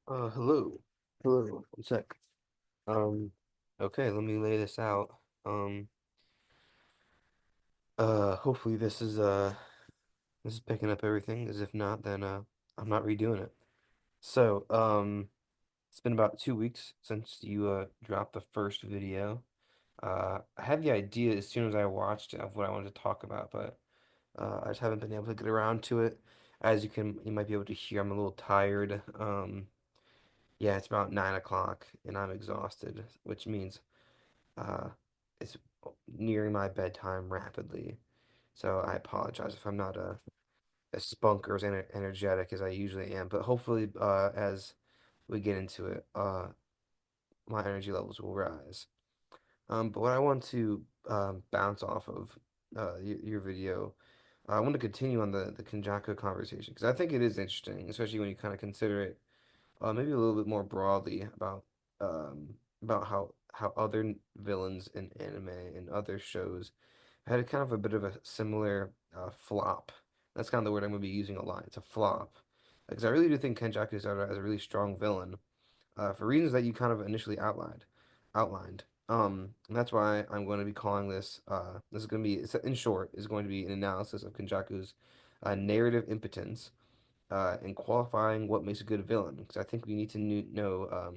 Hello. Hello. One sec. Um, okay, let me lay this out. Um, hopefully this is picking up everything, as if not, then I'm not redoing it. So, it's been about 2 weeks since you dropped the first video. I had the idea as soon as I watched it of what I wanted to talk about, but I just haven't been able to get around to it. As you might be able to hear, I'm a little tired. Yeah, it's about 9 o'clock and I'm exhausted, which means Uh, it's nearing my bedtime rapidly, so I apologize if I'm not as spunk or as energetic as I usually am. But hopefully, as we get into it, my energy levels will rise. But what I want to bounce off of your video, I want to continue on the Kenjaku conversation because I think it is interesting, especially when you kind of consider it maybe a little bit more broadly um, about how other villains in anime and other shows had a kind of a bit of a similar flop. That's kind of the word I'm going to be using a lot. It's a flop. Because I really do think Kenjaku is as a really strong villain for reasons that you kind of initially outlined. And that's why I'm going to be calling this. This is going to be, in short, is going to be an analysis of Kenjaku's narrative impotence and qualifying what makes a good villain. Because I think we need to know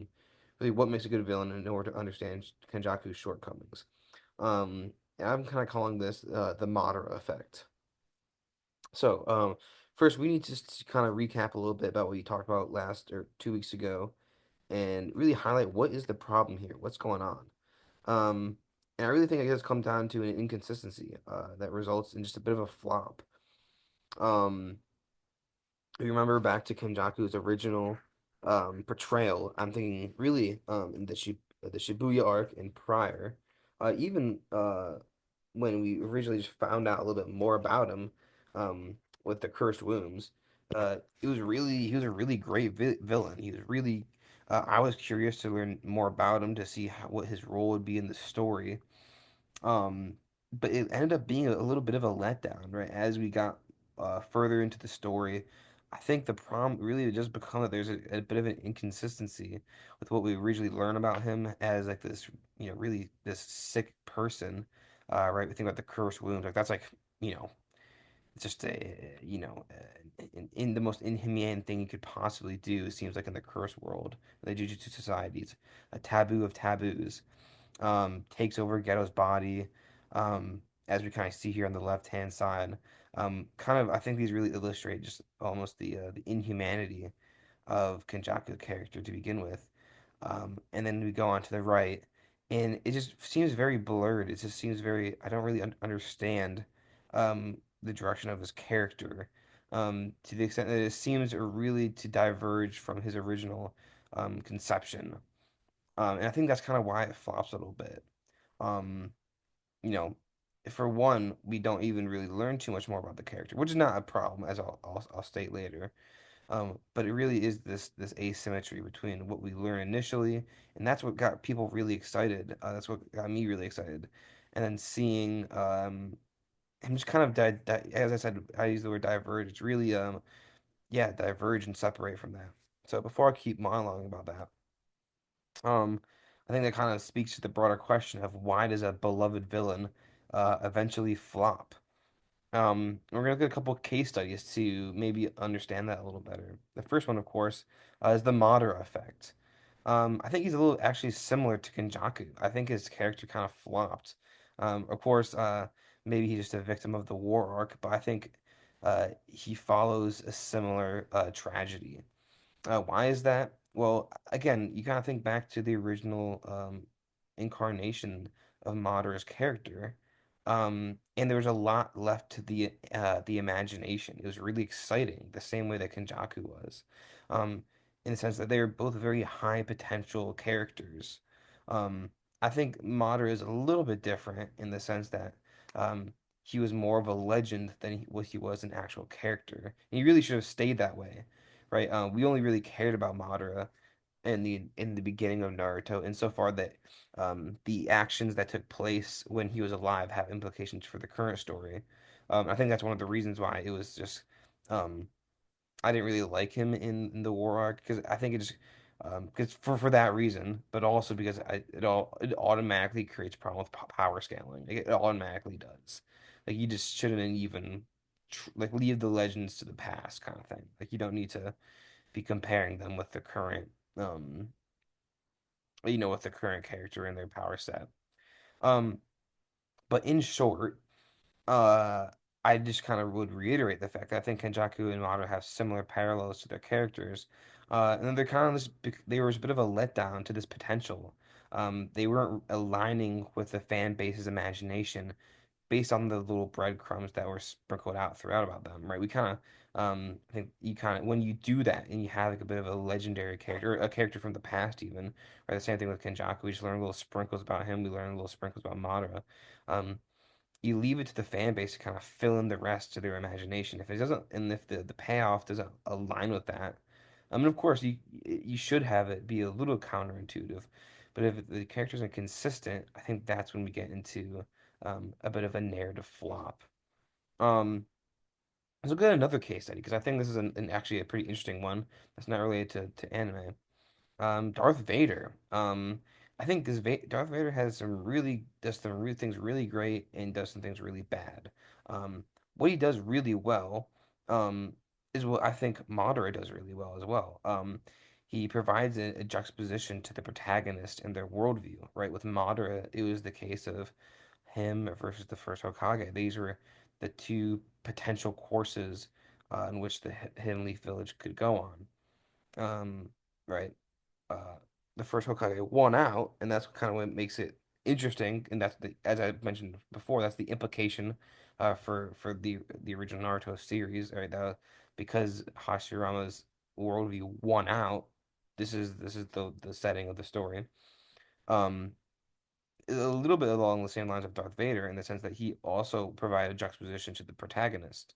really what makes a good villain in order to understand Kenjaku's shortcomings. And I'm kind of calling this the Madara effect. So, first, we need to just kind of recap a little bit about what you talked about last or 2 weeks ago and really highlight what is the problem here, what's going on. Um, and I really think it does come down to an inconsistency that results in just a bit of a flop. Um, you remember back to Kenjaku's original portrayal, I'm thinking really in the Shibuya arc and prior, even when we originally just found out a little bit more about him with the cursed wombs, he was a really great villain. He was really I was curious to learn more about him to see what his role would be in the story. Um, but it ended up being a little bit of a letdown, right? As we got further into the story, I think the problem really just become that there's a bit of an inconsistency with what we originally learn about him as like this, really this sick person, right? We think about the cursed wounds, like that's like, you know, it's just in the most inhumane thing you could possibly do. It seems like in the curse world, the Jujutsu societies, a taboo of taboos takes over Ghetto's body, as we kind of see here on the left-hand side. Kind of, I think these really illustrate just almost the inhumanity of Kenjaku's character to begin with. And then we go on to the right, and it just seems very blurred. It just seems very, I don't really understand the direction of his character to the extent that it seems really to diverge from his original conception. And I think that's kind of why it flops a little bit. Um, you know, for one, we don't even really learn too much more about the character, which is not a problem, as I'll state later. But it really is this asymmetry between what we learn initially, and that's what got people really excited. That's what got me really excited, and then seeing him just kind of as I said, I use the word diverge. It's really yeah, diverge and separate from that. So before I keep monologuing about that. I think that kind of speaks to the broader question of why does a beloved villain eventually flop? We're gonna look at a couple case studies to maybe understand that a little better. The first one, of course, is the Madara effect. I think he's a little actually similar to Kenjaku. I think his character kind of flopped. Of course, maybe he's just a victim of the war arc, but I think he follows a similar tragedy. Why is that? Well, again, you kind of think back to the original incarnation of Madara's character, and there was a lot left to the imagination. It was really exciting, the same way that Kenjaku was, um, in the sense that they were both very high potential characters. Um, I think Madara is a little bit different in the sense that um, he was more of a legend than what he was an actual character. And he really should have stayed that way, right? We only really cared about Madara in the beginning of Naruto, insofar that the actions that took place when he was alive have implications for the current story. I think that's one of the reasons why it was just um, I didn't really like him in the war arc because I think it just Because for that reason, but also because it automatically creates a problem with power scaling. Like, it automatically does. Like, you just shouldn't even like leave the legends to the past kind of thing. Like, you don't need to be comparing them with the current with the current character and their power set. Um, but in short, uh, I just kind of would reiterate the fact that I think Kenjaku and Madara have similar parallels to their characters. And then they're kind of they were a bit of a letdown to this potential. They weren't aligning with the fan base's imagination based on the little breadcrumbs that were sprinkled out throughout about them, right? We kind of, I think you kind of, when you do that and you have like a bit of a legendary character, a character from the past even, right? The same thing with Kenjaku. We just learn little sprinkles about him. We learn little sprinkles about Madara. Um, you leave it to the fan base to kind of fill in the rest to their imagination. If it doesn't, and if the payoff doesn't align with that, I mean, of course, you should have it be a little counterintuitive, but if the characters are consistent, I think that's when we get into a bit of a narrative flop. Um, let's look at another case study because I think this is actually a pretty interesting one that's not related to anime. Darth Vader. I think this Va Darth Vader has does some real things really great and does some things really bad. What he does really well, um, is what I think Madara does really well as well. He provides a juxtaposition to the protagonist and their worldview, right? With Madara, it was the case of him versus the first Hokage. These were the two potential courses in which the Hidden Leaf Village could go on. Right? uh, the first Hokage won out, and that's kind of what makes it interesting. And that's as I mentioned before, that's the implication for the original Naruto series, right? Because Hashirama's worldview won out, this is the setting of the story. Um, a little bit along the same lines of Darth Vader in the sense that he also provided juxtaposition to the protagonist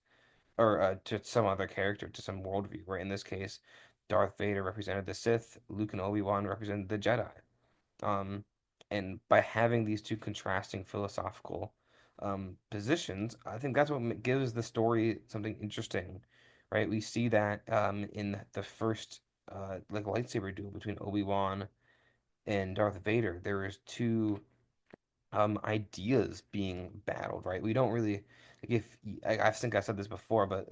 or to some other character, to some worldview, where in this case, Darth Vader represented the Sith, Luke and Obi-Wan represented the Jedi. Um, and by having these two contrasting philosophical positions, I think that's what gives the story something interesting, right? We see that in the first like lightsaber duel between Obi-Wan and Darth Vader. There is two ideas being battled, right? We don't really like if I think I said this before, but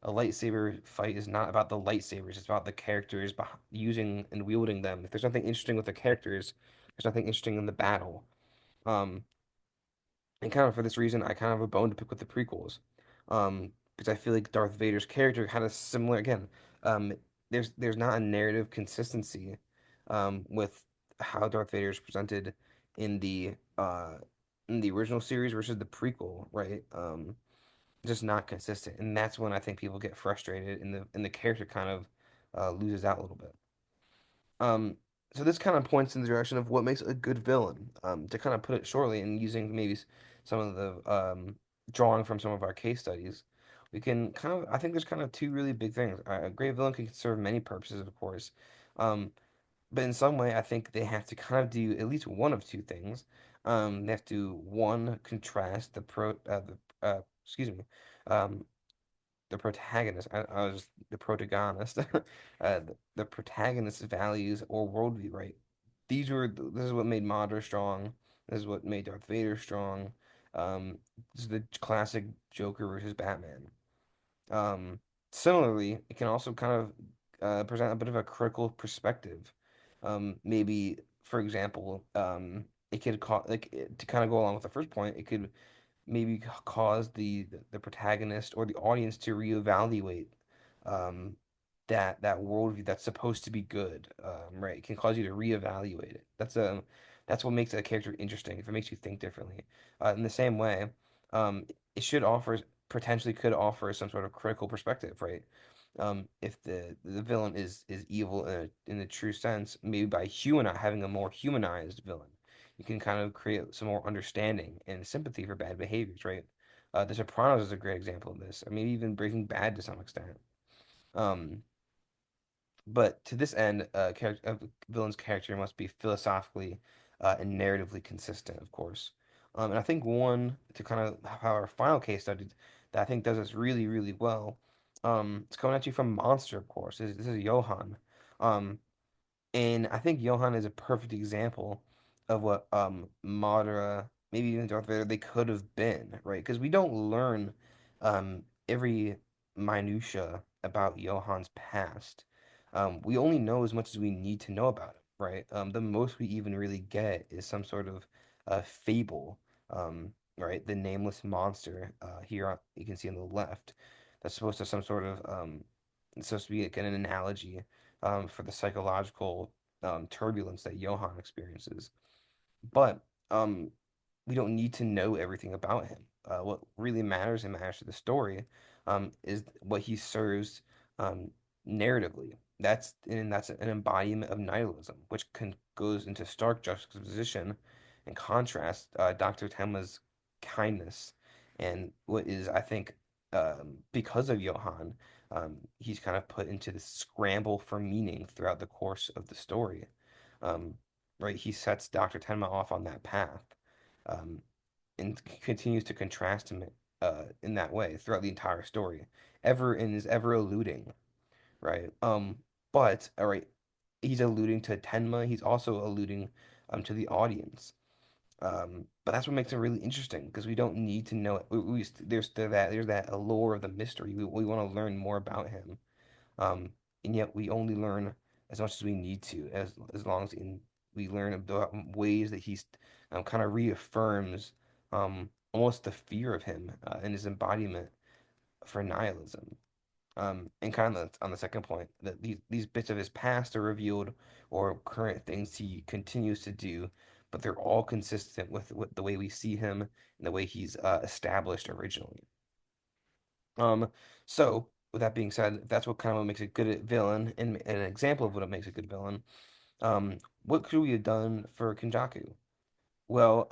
a lightsaber fight is not about the lightsabers. It's about the characters using and wielding them. If there's nothing interesting with the characters, there's nothing interesting in the battle. Um, and kind of for this reason, I kind of have a bone to pick with the prequels, because I feel like Darth Vader's character had a similar again. Um, there's not a narrative consistency, with how Darth Vader is presented in the original series versus the prequel, right? Just not consistent, and that's when I think people get frustrated, and the character kind of loses out a little bit. Um, so this kind of points in the direction of what makes a good villain. To kind of put it shortly, and using maybe some of the drawing from some of our case studies, we can kind of I think there's kind of two really big things. A great villain can serve many purposes, of course, um, but in some way, I think they have to kind of do at least one of two things. They have to one contrast excuse me, um, the protagonist, I was the protagonist, the protagonist's values or worldview, right? This is what made Madara strong. This is what made Darth Vader strong. This is the classic Joker versus Batman. Um, Similarly, it can also kind of present a bit of a critical perspective. Maybe, for example, it could to kind of go along with the first point, it could maybe cause the protagonist or the audience to reevaluate um, that worldview that's supposed to be good, right? It can cause you to reevaluate it. That's what makes a character interesting. If it makes you think differently, in the same way, it should offer potentially could offer some sort of critical perspective, right? If the villain is evil in the true sense, maybe by having a more humanized villain you can kind of create some more understanding and sympathy for bad behaviors, right? The Sopranos is a great example of this, or maybe even Breaking Bad to some extent. Um, but to this end, a villain's character must be philosophically and narratively consistent, of course. And I think one to kind of how our final case study that I think does this really, really well. It's coming at you from Monster, of course. This is Johan. Um, And I think Johann is a perfect example of what Madara, maybe even Darth Vader, they could have been, right? Because we don't learn every minutia about Johann's past. We only know as much as we need to know about him, right? The most we even really get is some sort of fable, right? The nameless monster here you can see on the left. That's supposed to some sort of it's supposed to be like an analogy for the psychological turbulence that Johann experiences. But um, we don't need to know everything about him. What really matters and matters to the story is what he serves um, narratively. That's an embodiment of nihilism, which goes into stark juxtaposition and contrast Dr. Tenma's kindness and what is, I think, because of Johann, he's kind of put into this scramble for meaning throughout the course of the story. Um, right? He sets Dr. Tenma off on that path, um, and continues to contrast him in that way throughout the entire story, ever and is ever alluding, right? But all right, he's alluding to Tenma. He's also alluding to the audience. But that's what makes it really interesting because we don't need to know it. There's that allure of the mystery. We want to learn more about him. Um, and yet we only learn as much as we need to, as long as we learn about ways that he's kind of reaffirms almost the fear of him and his embodiment for nihilism. And kind of on the second point, that these bits of his past are revealed or current things he continues to do, but they're all consistent with the way we see him and the way he's established originally. Um, so with that being said, if that's what kind of what makes a good villain and an example of what it makes a good villain, what could we have done for Kenjaku? Well,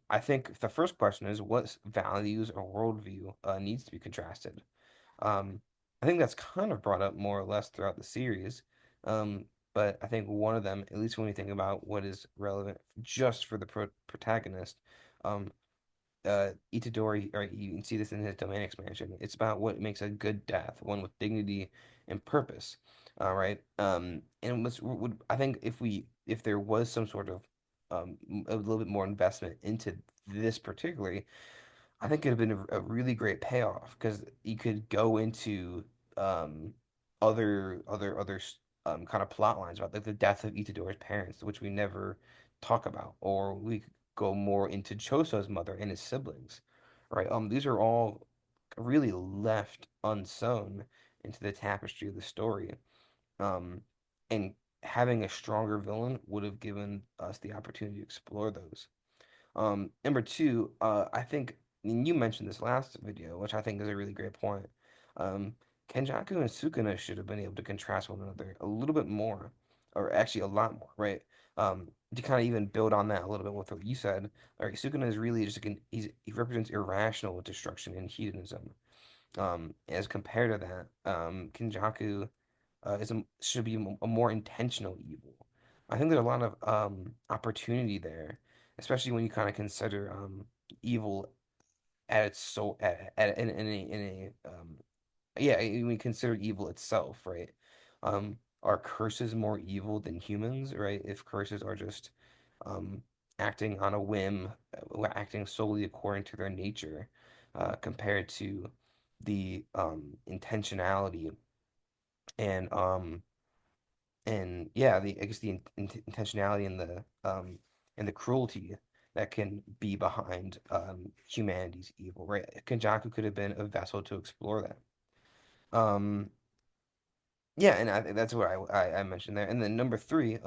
I think the first question is what values or worldview needs to be contrasted. Um, I think that's kind of brought up more or less throughout the series. But I think one of them, at least when we think about what is relevant just for the protagonist, um, Itadori, or you can see this in his domain expansion. It's about what makes a good death, one with dignity and purpose. All right. And would I think if there was some sort of a little bit more investment into this particularly, I think it'd have been a really great payoff because you could go into um kind of plot lines about like the death of Itadori's parents, which we never talk about, or we could go more into Choso's mother and his siblings, right? These are all really left unsewn into the tapestry of the story. Um, and having a stronger villain would have given us the opportunity to explore those. Number two, I think and you mentioned this last video, which I think is a really great point. Um, Kenjaku and Sukuna should have been able to contrast one another a little bit more, or actually a lot more, right? To kind of even build on that a little bit with what you said, like Sukuna is really just like he represents irrational destruction and hedonism. As compared to that, Kenjaku should be a more intentional evil. I think there's a lot of opportunity there, especially when you kind of consider evil at its so at in a yeah, when you consider evil itself, right? Are curses more evil than humans, right? If curses are just um acting on a whim, acting solely according to their nature, compared to the intentionality and yeah, the I guess the intentionality and the cruelty that can be behind humanity's evil, right? Kenjaku could have been a vessel to explore that. Um, yeah, and I think that's what I mentioned there. And then number three,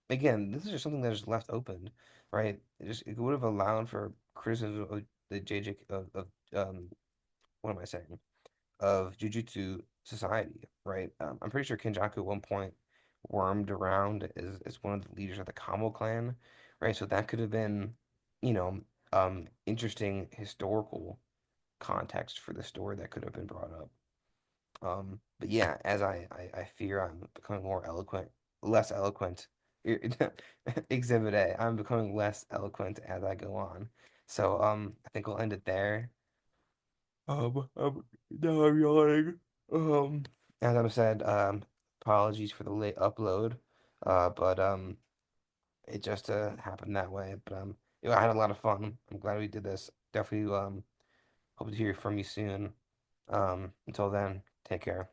again, this is just something that is left open, right? It would have allowed for criticism of the JJ of what am I saying? Of Jujutsu Society, right? I'm pretty sure Kenjaku at one point wormed around as one of the leaders of the Kamo clan, right? So that could have been, you know, interesting historical context for the story that could have been brought up. But yeah, as I fear I'm becoming more eloquent, less eloquent. Exhibit A, I'm becoming less eloquent as I go on. So I think we'll end it there. Now I'm yawning. As I said, apologies for the late upload. But it just happened that way. But I had a lot of fun. I'm glad we did this. Definitely hope to hear from you soon. Until then, take care.